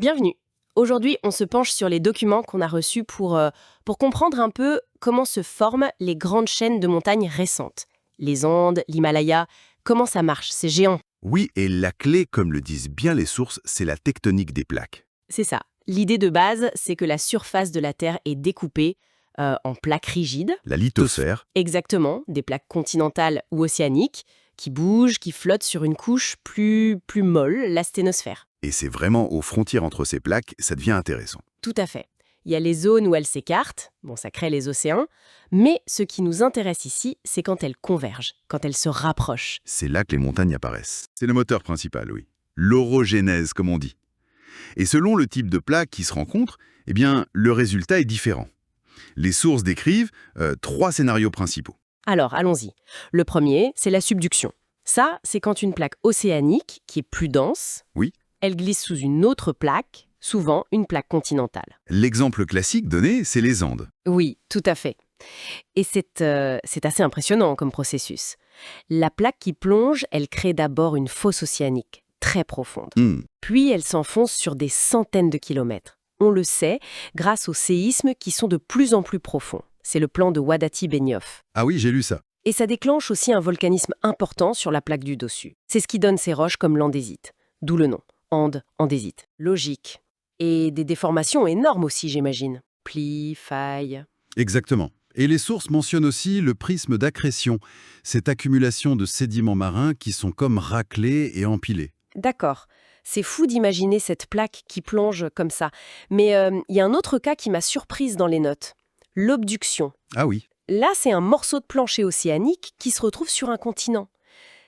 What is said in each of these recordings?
Bienvenue. Aujourd'hui, on se penche sur les documents qu'on a reçus pour comprendre un peu comment se forment les grandes chaînes de montagnes récentes. Les Andes, l'Himalaya, comment ça marche, c'est géant. Oui, et la clé, comme le disent bien les sources, c'est la tectonique des plaques. C'est ça. L'idée de base, c'est que la surface de la Terre est découpée en plaques rigides. La lithosphère, Exactement, des plaques continentales ou océaniques, qui bougent, qui flottent sur une couche plus molle, la sténosphère. et c'est vraiment aux frontières entre ces plaques, ça devient intéressant. Tout à fait. Il y a les zones où elles s'écartent, bon, ça crée les océans, mais ce qui nous intéresse ici, c'est quand elles convergent, quand elles se rapprochent. C'est là que les montagnes apparaissent. C'est le moteur principal, oui. L'orogénèse, comme on dit. Et selon le type de plaque qui se rencontre, eh bien, le résultat est différent. Les sources décrivent 3 scénarios principaux. Alors, allons-y. Le premier, c'est la subduction. Ça, c'est quand une plaque océanique, qui est plus dense, Oui. elle glisse sous une autre plaque, souvent une plaque continentale. L'exemple classique donné, c'est les Andes. Oui, tout à fait. Et c'est assez impressionnant comme processus. La plaque qui plonge, elle crée d'abord une fosse océanique, très profonde. Puis elle s'enfonce sur des centaines de kilomètres. On le sait grâce aux séismes qui sont de plus en plus profonds. C'est le plan de Wadati-Benioff. Ah oui, j'ai lu ça. Et ça déclenche aussi un volcanisme important sur la plaque du dessus. C'est ce qui donne ces roches comme l'andésite. D'où le nom, andésite. Logique. Et des déformations énormes aussi, j'imagine. Plis, failles. Exactement. Et les sources mentionnent aussi le prisme d'accrétion, cette accumulation de sédiments marins qui sont comme raclés et empilés. D'accord. C'est fou d'imaginer cette plaque qui plonge comme ça. Mais il y a un autre cas qui m'a surprise dans les notes. L'obduction. Ah oui. Là, c'est un morceau de plancher océanique qui se retrouve sur un continent.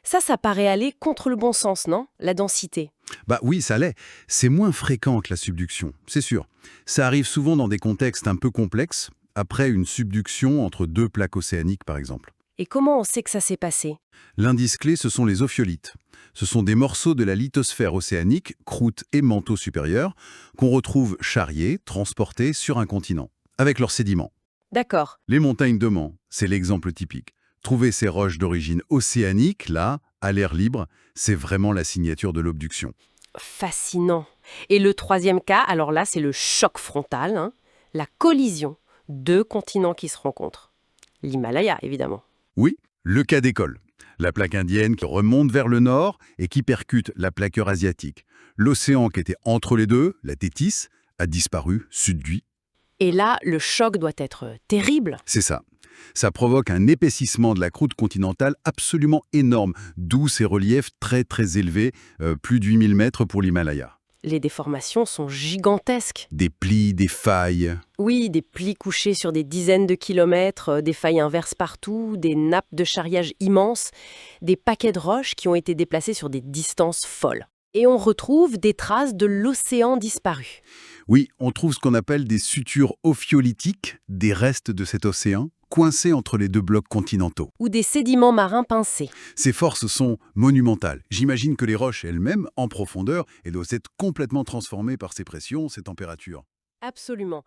Ça paraît aller contre le bon sens, non? La densité. Bah oui, ça l'est. C'est moins fréquent que la subduction, c'est sûr. Ça arrive souvent dans des contextes un peu complexes, après une subduction entre 2 plaques océaniques par exemple. Et comment on sait que ça s'est passé? L'indice clé, ce sont les ophiolites. Ce sont des morceaux de la lithosphère océanique, croûte et manteau supérieur, qu'on retrouve charriés, transportés sur un continent, avec leurs sédiments. D'accord. Les montagnes de Mans, c'est l'exemple typique. Trouver ces roches d'origine océanique, là, à l'air libre, c'est vraiment la signature de l'obduction. Fascinant. Et le troisième cas, alors là, c'est le choc frontal, hein, la collision. 2 continents qui se rencontrent. L'Himalaya, évidemment. Oui, le cas d'école. La plaque indienne qui remonte vers le nord et qui percute la plaque eurasiatique. L'océan qui était entre les deux, la Tétis, a disparu, subduit. Et là, le choc doit être terrible. C'est ça. Ça provoque un épaississement de la croûte continentale absolument énorme, d'où ces reliefs très très élevés, plus de 8000 mètres pour l'Himalaya. Les déformations sont gigantesques. Des plis, des failles. Oui, des plis couchés sur des dizaines de kilomètres, des failles inverses partout, des nappes de charriage immenses, des paquets de roches qui ont été déplacés sur des distances folles. Et on retrouve des traces de l'océan disparu. Oui, on trouve ce qu'on appelle des sutures ophiolitiques, des restes de cet océan, coincés entre les 2 blocs continentaux. Ou des sédiments marins pincés. Ces forces sont monumentales. J'imagine que les roches elles-mêmes, en profondeur, elles doivent être complètement transformées par ces pressions, ces températures. Absolument.